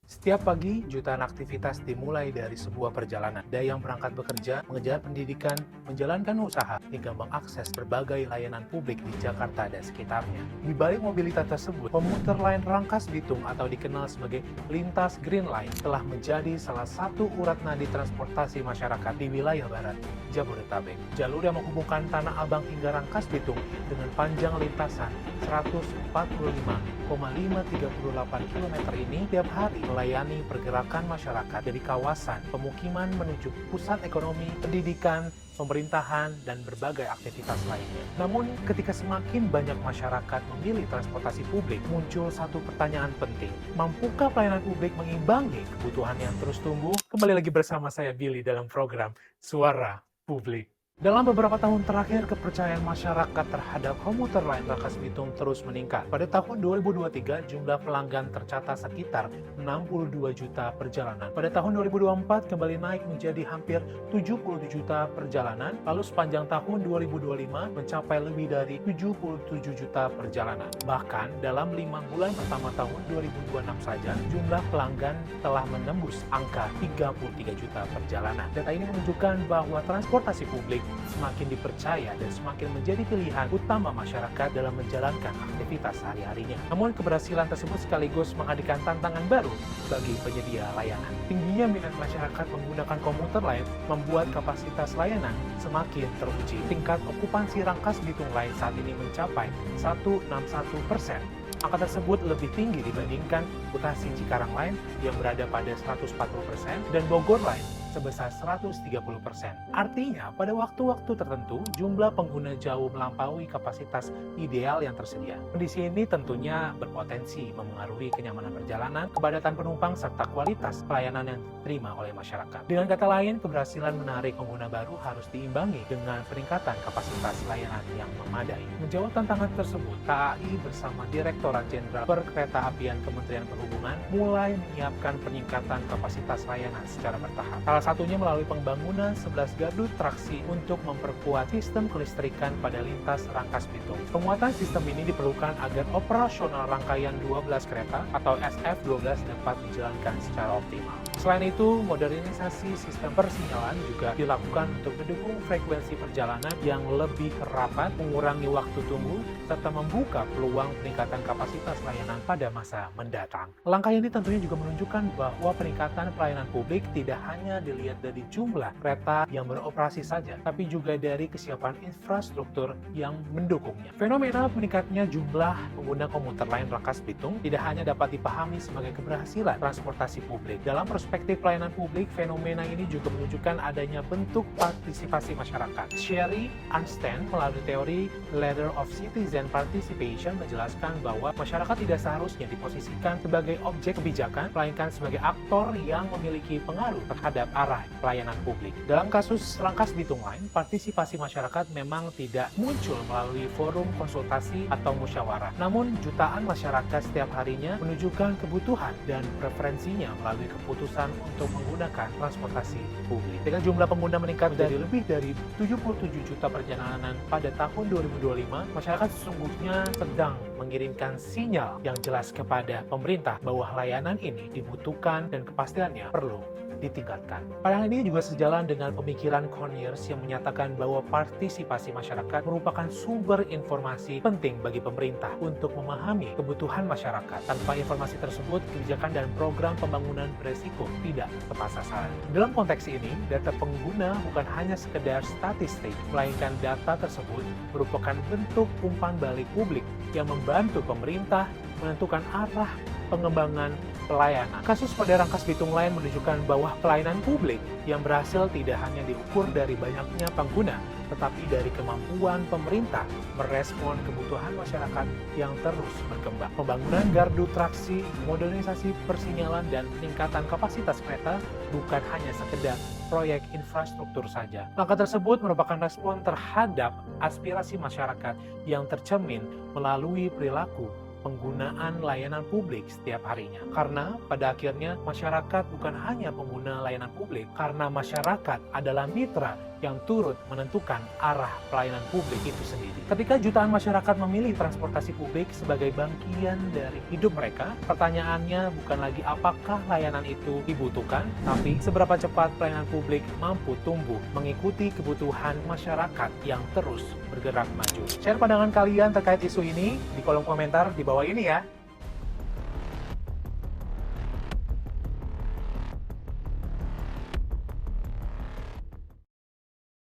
Setiap pagi, jutaan aktivitas dimulai dari sebuah perjalanan. Ada yang berangkat bekerja, mengejar pendidikan, menjalankan usaha, hingga mengakses berbagai layanan publik di Jakarta dan sekitarnya. Di balik mobilitas tersebut, komuter lain Rangkas Bitung atau dikenal sebagai Lintas Green Line telah menjadi salah satu urat nadi transportasi masyarakat di wilayah barat Jabodetabek. Jalur yang menghubungkan Tanah Abang hingga Rangkas Bitung dengan panjang lintasan 145,538 km ini tiap hari melayani pergerakan masyarakat dari kawasan pemukiman menuju pusat ekonomi, pendidikan, pemerintahan, dan berbagai aktivitas lainnya. Namun, ketika semakin banyak masyarakat memilih transportasi publik, muncul satu pertanyaan penting. Mampukah pelayanan publik mengimbangi kebutuhan yang terus tumbuh? Kembali lagi bersama saya Billy dalam program Suara Publik. Dalam beberapa tahun terakhir, kepercayaan masyarakat terhadap komuter lain Rangkas Bitung terus meningkat. Pada tahun 2023, jumlah pelanggan tercatat sekitar 62 juta perjalanan. Pada tahun 2024, kembali naik menjadi hampir 70 juta perjalanan, lalu sepanjang tahun 2025 mencapai lebih dari 77 juta perjalanan. Bahkan, dalam 5 bulan pertama tahun 2026 saja, jumlah pelanggan telah menembus angka 33 juta perjalanan. Data ini menunjukkan bahwa transportasi publik semakin dipercaya dan semakin menjadi pilihan utama masyarakat dalam menjalankan aktivitas sehari-harinya. Namun keberhasilan tersebut sekaligus menghadirkan tantangan baru bagi penyedia layanan. Tingginya minat masyarakat menggunakan komuter lain membuat kapasitas layanan semakin teruji. Tingkat okupansi Rangkas Bitung Line saat ini mencapai 161%. Angka tersebut lebih tinggi dibandingkan Bekasi Cikarang Line yang berada pada 140% dan Bogor Line sebesar 130%. Artinya, pada waktu-waktu tertentu, jumlah pengguna jauh melampaui kapasitas ideal yang tersedia. Kondisi ini tentunya berpotensi memengaruhi kenyamanan perjalanan, kepadatan penumpang, serta kualitas pelayanan yang diterima oleh masyarakat. Dengan kata lain, keberhasilan menarik pengguna baru harus diimbangi dengan peningkatan kapasitas layanan yang memadai. Menjawab tantangan tersebut, KAI bersama Direktorat Jenderal Perkeretaapian Kementerian Perhubungan mulai menyiapkan peningkatan kapasitas layanan secara bertahap. Salah satunya melalui pembangunan 11 gardu traksi untuk memperkuat sistem kelistrikan pada lintas Rangkas Bitung. Penguatan sistem ini diperlukan agar operasional rangkaian 12 kereta atau SF12 dapat dijalankan secara optimal. Selain itu, modernisasi sistem persinyalan juga dilakukan untuk mendukung frekuensi perjalanan yang lebih rapat, mengurangi waktu tunggu, serta membuka peluang peningkatan kapasitas layanan pada masa mendatang. Langkah ini tentunya juga menunjukkan bahwa peningkatan pelayanan publik tidak hanya dilihat dari jumlah kereta yang beroperasi saja, tapi juga dari kesiapan infrastruktur yang mendukungnya. Fenomena meningkatnya jumlah pengguna komuter lain Rangkas Bitung tidak hanya dapat dipahami sebagai keberhasilan transportasi publik. Dalam perspektif pelayanan publik, fenomena ini juga menunjukkan adanya bentuk partisipasi masyarakat. Sherry Arnstein melalui teori Ladder of Citizen Participation menjelaskan bahwa masyarakat tidak seharusnya diposisikan sebagai objek kebijakan, melainkan sebagai aktor yang memiliki pengaruh terhadap arah pelayanan publik. Dalam kasus Rangkas Bitung Line, partisipasi masyarakat memang tidak muncul melalui forum konsultasi atau musyawarah. Namun, jutaan masyarakat setiap harinya menunjukkan kebutuhan dan preferensinya melalui keputusan untuk menggunakan transportasi publik. Dengan jumlah pengguna meningkat dari lebih dari 77 juta perjalanan pada tahun 2025, masyarakat sesungguhnya sedang mengirimkan sinyal yang jelas kepada pemerintah bahwa layanan ini dibutuhkan dan kepastiannya perlu ditingkatkan. Pandangan ini juga sejalan dengan pemikiran Conyers yang menyatakan bahwa partisipasi masyarakat merupakan sumber informasi penting bagi pemerintah untuk memahami kebutuhan masyarakat. Tanpa informasi tersebut, kebijakan dan program pembangunan beresiko tidak tepat sasaran. Dalam konteks ini, data pengguna bukan hanya sekedar statistik, melainkan data tersebut merupakan bentuk umpan balik publik yang membantu pemerintah menentukan arah pengembangan pelayanan. Kasus pada Rangkas Bitung Line menunjukkan bahwa pelayanan publik yang berhasil tidak hanya diukur dari banyaknya pengguna, tetapi dari kemampuan pemerintah merespon kebutuhan masyarakat yang terus berkembang. Pembangunan gardu traksi, modernisasi persinyalan, dan peningkatan kapasitas kereta bukan hanya sekedar proyek infrastruktur saja. Langkah tersebut merupakan respon terhadap aspirasi masyarakat yang tercermin melalui perilaku penggunaan layanan publik setiap harinya. Karena pada akhirnya masyarakat bukan hanya pengguna layanan publik, karena masyarakat adalah mitra yang turut menentukan arah pelayanan publik itu sendiri. Ketika jutaan masyarakat memilih transportasi publik sebagai bagian dari hidup mereka, pertanyaannya bukan lagi apakah layanan itu dibutuhkan, tapi seberapa cepat pelayanan publik mampu tumbuh mengikuti kebutuhan masyarakat yang terus bergerak maju. Share pandangan kalian terkait isu ini di kolom komentar di bawah ini ya.